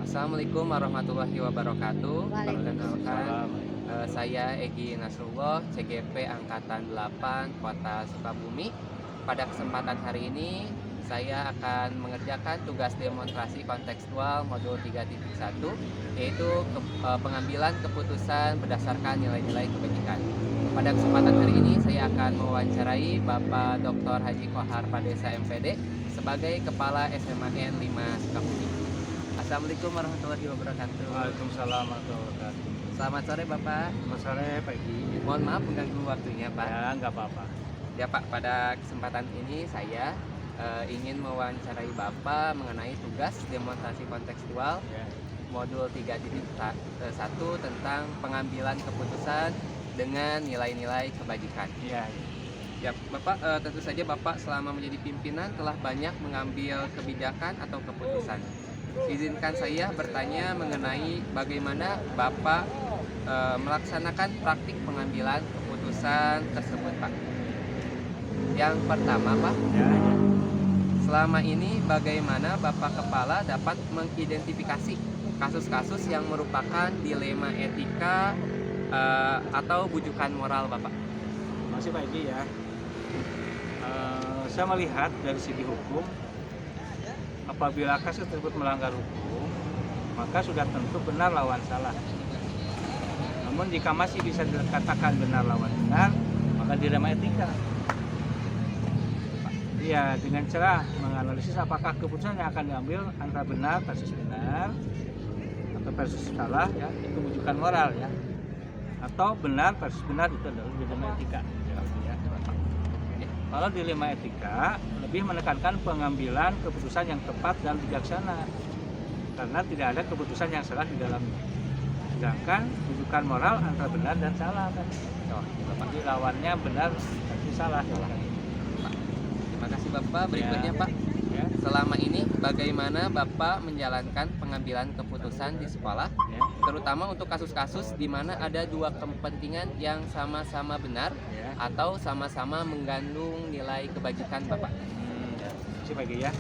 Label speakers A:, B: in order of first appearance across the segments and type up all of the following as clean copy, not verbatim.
A: Assalamualaikum warahmatullahi wabarakatuh. Perkenalkan,
B: Waalaikumsalam.
A: saya Egi Nasrullah, CGP Angkatan 8 Kota Sukabumi. Pada kesempatan hari ini, saya akan mengerjakan tugas demonstrasi kontekstual modul 3.1, yaitu pengambilan keputusan berdasarkan nilai-nilai kebajikan. Pada kesempatan hari ini, saya akan mewawancarai Bapak Dr. Haji Kohar Padesa MPD sebagai Kepala SMAN 5 Sukabumi. Assalamualaikum warahmatullahi wabarakatuh.
B: Waalaikumsalam warahmatullahi wabarakatuh.
A: Selamat sore Bapak.
B: Selamat sore Pak Egi.
A: Mohon maaf mengganggu waktunya Pak.
B: Ya, nggak apa-apa.
A: Ya Pak, pada kesempatan ini saya ingin mewawancarai Bapak mengenai tugas demonstrasi kontekstual
B: Ya,
A: modul 3.1 tentang pengambilan keputusan dengan nilai-nilai kebajikan.
B: ya.
A: Ya Bapak, tentu saja Bapak selama menjadi pimpinan telah banyak mengambil kebijakan atau keputusan. Izinkan saya bertanya mengenai bagaimana Bapak melaksanakan praktik pengambilan keputusan tersebut, Pak. Yang pertama, Pak,
B: Ya, ya.
A: selama ini bagaimana Bapak Kepala dapat mengidentifikasi kasus-kasus yang merupakan dilema etika atau bujukan moral, Bapak?
B: Masih Pak Egi ya. Saya melihat dari segi hukum, apabila kasus tersebut melanggar hukum, maka sudah tentu benar lawan salah. Namun jika masih bisa dikatakan benar lawan benar, maka dilema etika. Ya, dengan cara menganalisis apakah keputusan yang akan diambil antara benar versus benar atau versus salah, ya, itu bujukan moral ya. Atau benar versus benar, itu adalah dilema etika. Ya. Kalau dilema etika lebih menekankan pengambilan keputusan yang tepat dan bijaksana, karena tidak ada keputusan yang salah di dalamnya. Sedangkan bujukan moral antara benar dan salah kan.
A: Oh, Bapak.
B: Jadi lawannya benar versus salah. Ya.
A: Terima kasih Bapak. Berikutnya, Pak.
B: Ya.
A: Selama ini bagaimana Bapak menjalankan pengambilan keputusan di sekolah,
B: Ya.
A: terutama untuk kasus-kasus di mana ada dua kepentingan yang sama-sama benar
B: Ya.
A: atau sama-sama mengandung nilai kebajikan, Bapak?
B: Ya. Masih pagi ya.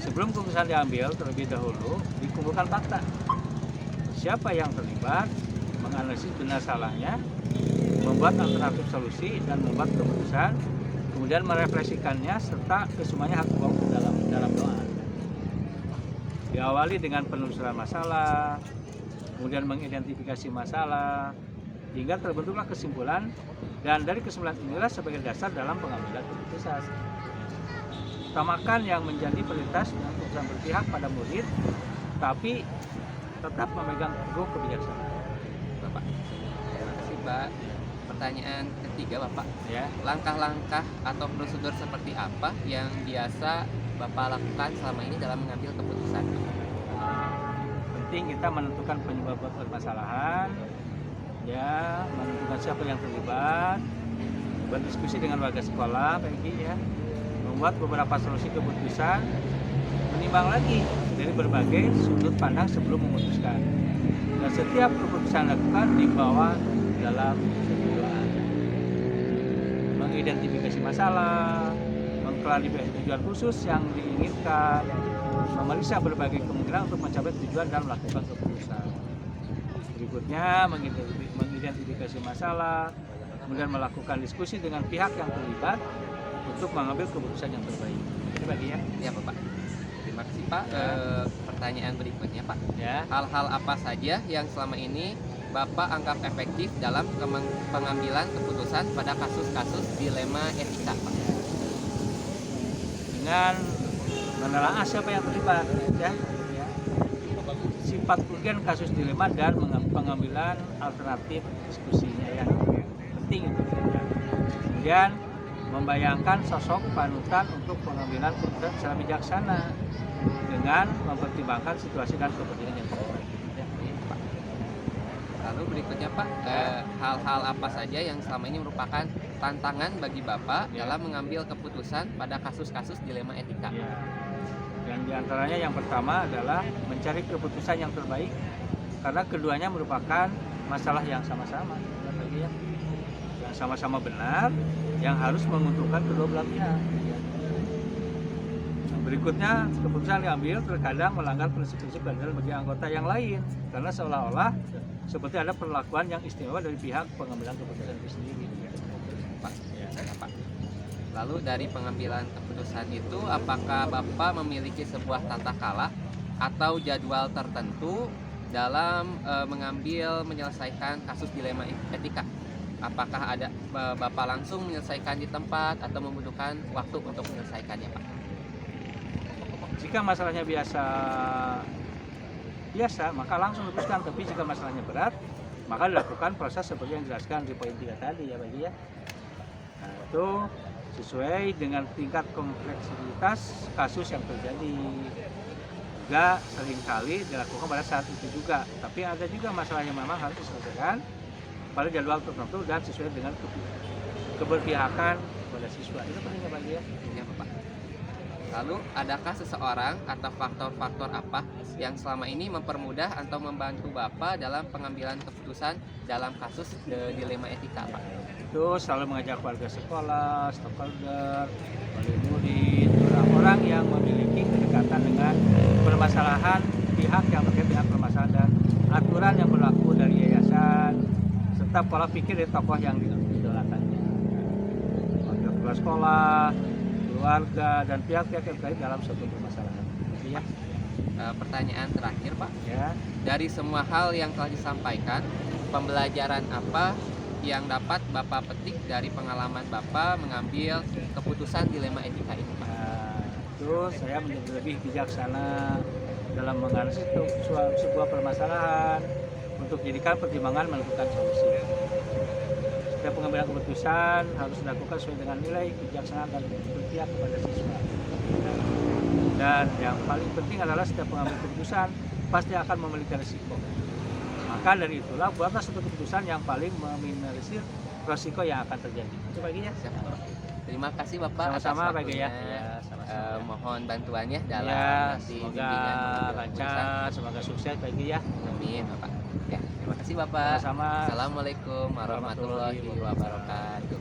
B: Sebelum keputusan diambil, terlebih dahulu dikumpulkan fakta. Siapa yang terlibat, menganalisis benar salahnya, membuat alternatif solusi dan membuat keputusan, kemudian merefleksikannya serta kesemuanya harus dibawa ke dalam doa. Diawali dengan penelusuran masalah, kemudian mengidentifikasi masalah, hingga terbentuklah kesimpulan, dan dari kesimpulan inilah sebagai dasar dalam pengambilan keputusan. Utamakan yang menjadi prioritas dengan keputusan berpihak pada murid, tapi tetap memegang teguh kebijaksanaan.
A: Bapak. Terima kasih, Pak. Pertanyaan ketiga, Bapak.
B: Ya,
A: Langkah-langkah atau prosedur seperti apa yang biasa Bapak lakukan selama ini dalam mengambil keputusan?
B: penting kita menentukan penyebab permasalahan, ya, menentukan siapa yang terlibat, berdiskusi dengan warga sekolah, Peggy, ya, membuat beberapa solusi keputusan, menimbang lagi dari berbagai sudut pandang sebelum memutuskan. Dan setiap keputusan lakukan dibawa dalam kesimpulan, mengidentifikasi masalah, mengklarifikasi tujuan khusus yang diinginkan, memeriksa berbagai kemungkinan untuk mencapai tujuan dan melakukan keputusan. Berikutnya, mengidentifikasi masalah, kemudian melakukan diskusi dengan pihak yang terlibat untuk mengambil keputusan yang terbaik. Itu bagi ya.
A: Ya, Bapak. Terima kasih, Pak.
B: Ya.
A: Pertanyaan berikutnya, Pak.
B: Ya.
A: Hal-hal apa saja yang selama ini Bapak anggap efektif dalam pengambilan keputusan pada kasus-kasus dilema etika, Pak?
B: Dengan menelaah siapa yang terlibat, ya. Sifat urgen kasus dilema dan pengambilan alternatif diskusinya yang penting itu. Ya. Kemudian membayangkan sosok panutan untuk pengambilan keputusan secara bijaksana dengan mempertimbangkan situasi dan kepentingan yang terbaik. Ya.
A: Pak. Lalu berikutnya, Pak, hal-hal apa saja yang selama ini merupakan tantangan bagi Bapak
B: Ya.
A: dalam mengambil keputusan pada kasus-kasus dilema etika?
B: Ya. Dan diantaranya yang pertama adalah mencari keputusan yang terbaik, karena keduanya merupakan masalah yang sama-sama, ya. Yang sama-sama benar, yang harus menguntungkan kedua belah pihak. Yang Berikutnya, keputusan diambil terkadang melanggar prinsip-prinsip keadilan bagi anggota yang lain, karena seolah-olah seperti ada perlakuan yang istimewa dari pihak pengambilan keputusan itu sendiri.
A: Pak. Ya, Pak. Lalu dari pengambilan keputusan itu, apakah Bapak memiliki sebuah tata kala atau jadwal tertentu dalam menyelesaikan kasus dilema etika? Apakah ada Bapak langsung menyelesaikan di tempat atau membutuhkan waktu untuk menyelesaikannya, Pak?
B: Jika masalahnya biasa, maka langsung luruskan. Tapi jika masalahnya berat, maka dilakukan proses seperti yang dijelaskan di poin 3 tadi ya Bagi ya. Nah, itu sesuai dengan tingkat kompleksitas kasus yang terjadi. Juga seringkali dilakukan pada saat itu juga. Tapi ada juga masalah yang memang harus diselesaikan pada jadwal tertentu dan sesuai dengan keberpihakan kepada siswa. Itu pentingnya Bagi ya.
A: Ya, Bapak. Lalu, adakah seseorang atau faktor-faktor apa yang selama ini mempermudah atau membantu Bapak dalam pengambilan keputusan dalam kasus dilema etika, Pak?
B: Itu selalu mengajak warga sekolah, stakeholder, wali murid, orang-orang yang memiliki kedekatan dengan permasalahan pihak yang terkait dengan permasalahan dan aturan yang berlaku dari yayasan, serta pola pikir dari tokoh yang didolakannya. Warga kepala sekolah, keluarga, dan pihak-pihak yang terkait dalam suatu permasalahan. Ya.
A: Pertanyaan terakhir, Pak.
B: Ya.
A: Dari semua hal yang telah disampaikan, pembelajaran apa yang dapat Bapak petik dari pengalaman Bapak mengambil keputusan dilema etika ini, Pak?
B: Itu saya menjadi lebih bijaksana dalam menganalisis sebuah permasalahan untuk jadikan pertimbangan menentukan solusi. Setiap pengambilan keputusan harus dilakukan sesuai dengan nilai kebijaksanaan dan berpihak kepada siswa. Dan yang paling penting adalah setiap pengambilan keputusan pasti akan memiliki risiko. Maka dari itulah buatlah suatu keputusan yang paling meminimalisir risiko yang akan terjadi. Itu baginya.
A: Terima kasih Bapak
B: sama-sama
A: atas waktunya. Mohon bantuannya dalam nanti
B: semoga lancar, semoga sukses Bagi ya.
A: Amin Bapak. Ya, terima kasih Bapak.
B: Sama-sama.
A: Assalamualaikum warahmatullahi wabarakatuh.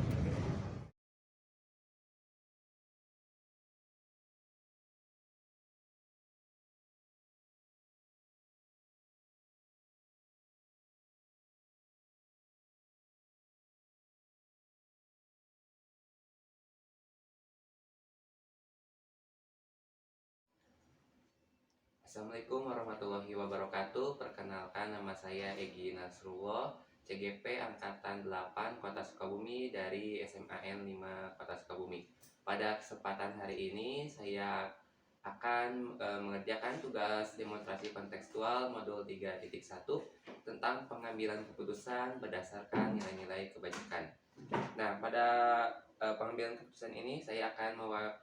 A: Assalamualaikum warahmatullahi wabarakatuh. Perkenalkan, nama saya Egy Nasrullah, CGP Angkatan 8 Kota Sukabumi dari SMAN 5 Kota Sukabumi. Pada kesempatan hari ini saya akan mengerjakan tugas demonstrasi kontekstual modul 3.1 tentang pengambilan keputusan berdasarkan nilai-nilai kebajikan. Nah, pada pengambilan keputusan ini saya akan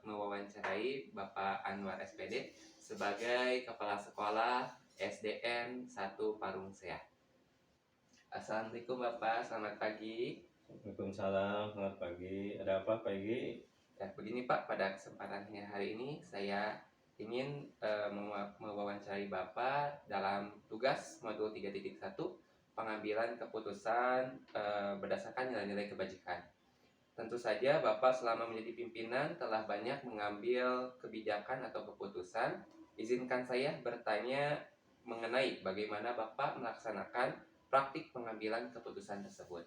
A: mewawancarai Bapak Anwar SPD sebagai Kepala Sekolah SDN 1 Parung Seah. Assalamualaikum Bapak, selamat pagi.
C: Waalaikumsalam, selamat pagi. Ada apa pagi?
A: Ya, begini Pak, pada kesempatannya hari ini saya ingin mewawancarai Bapak dalam tugas modul 3.1 pengambilan keputusan berdasarkan nilai-nilai kebajikan. Tentu saja Bapak selama menjadi pimpinan telah banyak mengambil kebijakan atau keputusan. Izinkan saya bertanya mengenai bagaimana Bapak melaksanakan praktik pengambilan keputusan tersebut.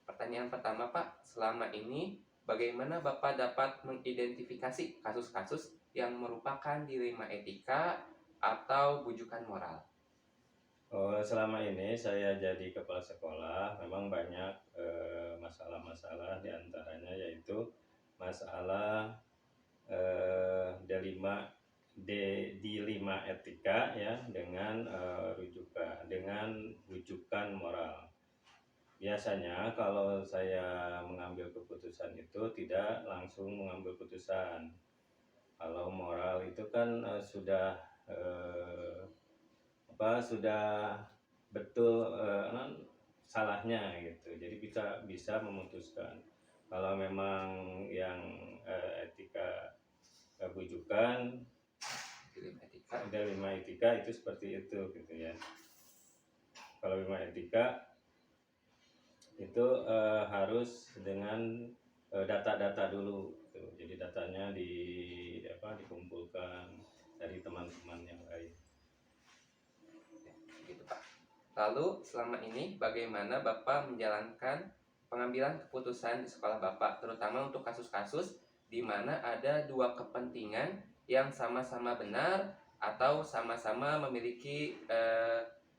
A: Pertanyaan pertama Pak, selama ini bagaimana Bapak dapat mengidentifikasi kasus-kasus yang merupakan dilema etika atau bujukan moral?
C: Selama ini saya jadi kepala sekolah, memang banyak masalah-masalah, diantaranya yaitu masalah dilema etika ya dengan rujukan moral. Biasanya kalau saya mengambil keputusan itu tidak langsung mengambil keputusan. Kalau moral itu kan sudah betul salahnya gitu. Jadi bisa memutuskan. Kalau memang yang etika bujukan dilema etika itu seperti itu gitu ya. Kalau dilema etika itu harus dengan data-data dulu gitu. Jadi datanya dikumpulkan dari teman-teman yang lain.
A: Gitu, Pak. Lalu selama ini bagaimana Bapak menjalankan pengambilan keputusan di sekolah Bapak, terutama untuk kasus-kasus di mana ada dua kepentingan yang sama-sama benar atau sama-sama memiliki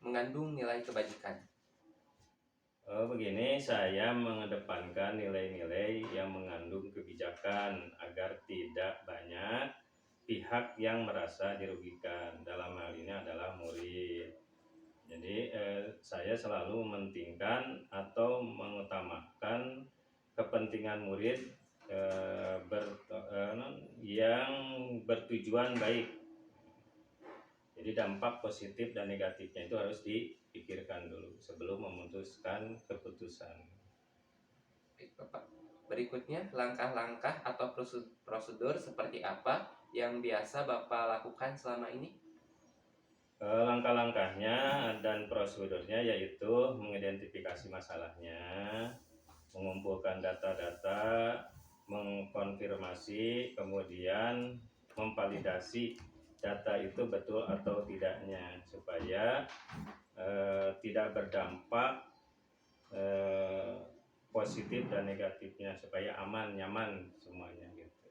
A: mengandung nilai kebajikan?
C: Begini, saya mengedepankan nilai-nilai yang mengandung kebijakan agar tidak banyak pihak yang merasa dirugikan. Dalam hal ini adalah murid. Jadi saya selalu mementingkan atau mengutamakan kepentingan murid yang bertujuan baik. Jadi dampak positif dan negatifnya itu harus dipikirkan dulu sebelum memutuskan keputusan.
A: Baik, Bapak. Berikutnya, langkah-langkah atau prosedur seperti apa yang biasa Bapak lakukan selama ini?
C: Langkah-langkahnya dan prosedurnya yaitu mengidentifikasi masalahnya, mengumpulkan data-data, mengkonfirmasi, kemudian memvalidasi data itu betul atau tidaknya supaya tidak berdampak positif dan negatifnya, supaya aman nyaman semuanya gitu.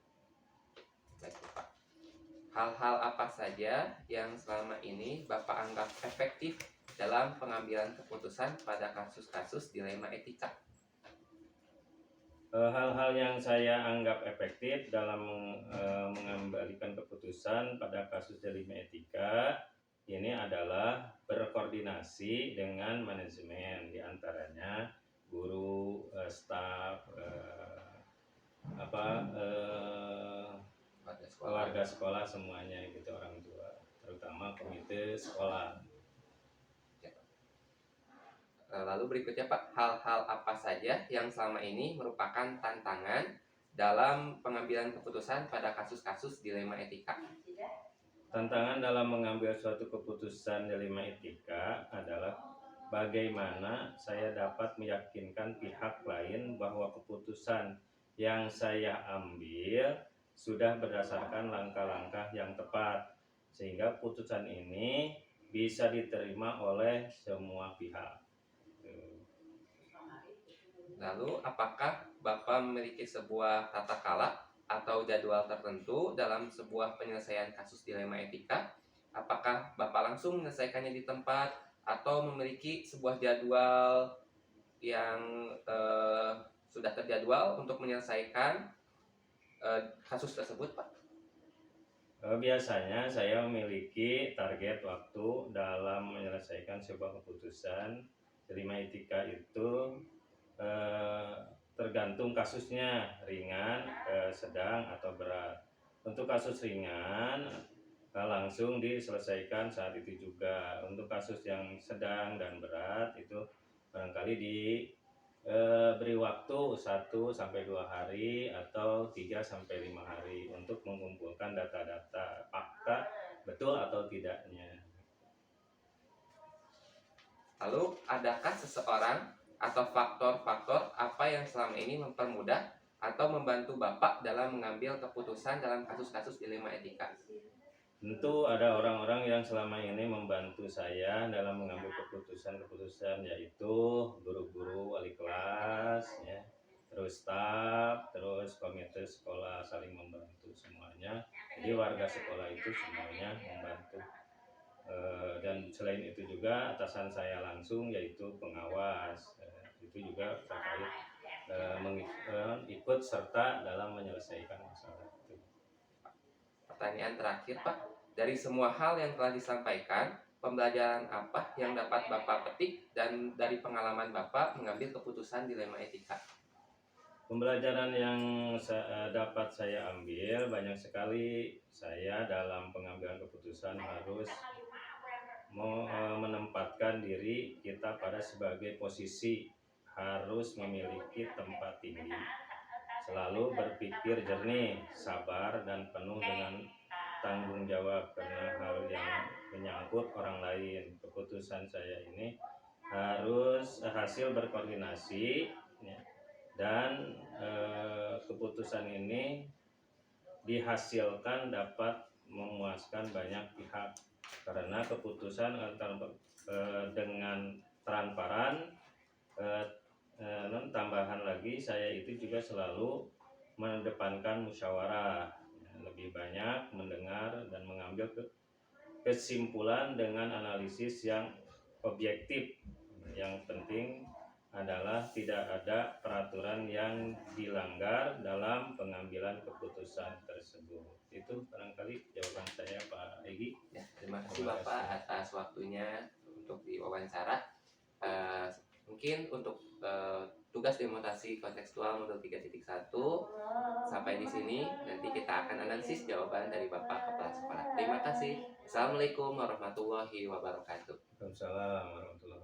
A: Baik, Bapak. Hal-hal apa saja yang selama ini Bapak anggap efektif dalam pengambilan keputusan pada kasus-kasus dilema etika?
C: Hal-hal yang saya anggap efektif dalam mengembalikan keputusan pada kasus dilema etika ini adalah berkoordinasi dengan manajemen, diantaranya guru, staf, keluarga sekolah semuanya gitu, orang tua, terutama komite sekolah.
A: Lalu berikutnya Pak, hal-hal apa saja yang selama ini merupakan tantangan dalam pengambilan keputusan pada kasus-kasus dilema etika?
C: Tantangan dalam mengambil suatu keputusan dilema etika adalah bagaimana saya dapat meyakinkan pihak lain bahwa keputusan yang saya ambil sudah berdasarkan langkah-langkah yang tepat, sehingga putusan ini bisa diterima oleh semua pihak.
A: Lalu, apakah Bapak memiliki sebuah tata kelola atau jadwal tertentu dalam sebuah penyelesaian kasus dilema etika? Apakah Bapak langsung menyelesaikannya di tempat atau memiliki sebuah jadwal yang sudah terjadwal untuk menyelesaikan kasus tersebut, Pak?
C: Biasanya saya memiliki target waktu dalam menyelesaikan sebuah keputusan dilema etika itu tergantung kasusnya, ringan, sedang atau berat. Untuk kasus ringan langsung diselesaikan saat itu juga. Untuk kasus yang sedang dan berat itu barangkali diberi waktu 1-2 hari atau 3-5 hari untuk mengumpulkan data-data fakta betul atau tidaknya.
A: Lalu, adakah seseorang atau faktor-faktor apa yang selama ini mempermudah atau membantu Bapak dalam mengambil keputusan dalam kasus-kasus dilema etika?
C: Tentu ada orang-orang yang selama ini membantu saya dalam mengambil keputusan-keputusan, yaitu guru-guru, wali kelas, ya, terus staf, terus komite sekolah saling membantu semuanya. Jadi warga sekolah itu semuanya membantu. Dan selain itu juga atasan saya langsung yaitu pengawas, itu juga terkait ikut serta dalam menyelesaikan masalah itu.
A: Pertanyaan terakhir, Pak. Dari semua hal yang telah disampaikan, pembelajaran apa yang dapat Bapak petik dan dari pengalaman Bapak mengambil keputusan dilema etika?
C: Pembelajaran yang dapat saya ambil banyak sekali. Saya dalam pengambilan keputusan harus menempatkan diri kita pada sebagai posisi, harus memiliki tempat tinggi, selalu berpikir jernih, sabar, dan penuh dengan tanggung jawab karena hal yang menyangkut orang lain. Keputusan saya ini harus hasil berkoordinasi, ya, dan keputusan ini dihasilkan dapat memuaskan banyak pihak karena keputusan dengan transparan. Tambahan lagi, saya itu juga selalu mengedepankan musyawarah, lebih banyak mendengar dan mengambil kesimpulan dengan analisis yang objektif. Yang penting adalah tidak ada peraturan yang dilanggar dalam pengambilan keputusan tersebut. Itu barangkali jawaban saya, Pak Egi.
A: Ya, terima kasih Bapak atas waktunya untuk diwawancara. Mungkin untuk tugas demonstrasi kontekstual modul 3.1 sampai di sini. Nanti kita akan analisis jawaban dari Bapak Kepala Sekolah. Terima kasih. Assalamualaikum warahmatullahi wabarakatuh.
C: Waalaikumsalam warahmatullahi wabarakatuh.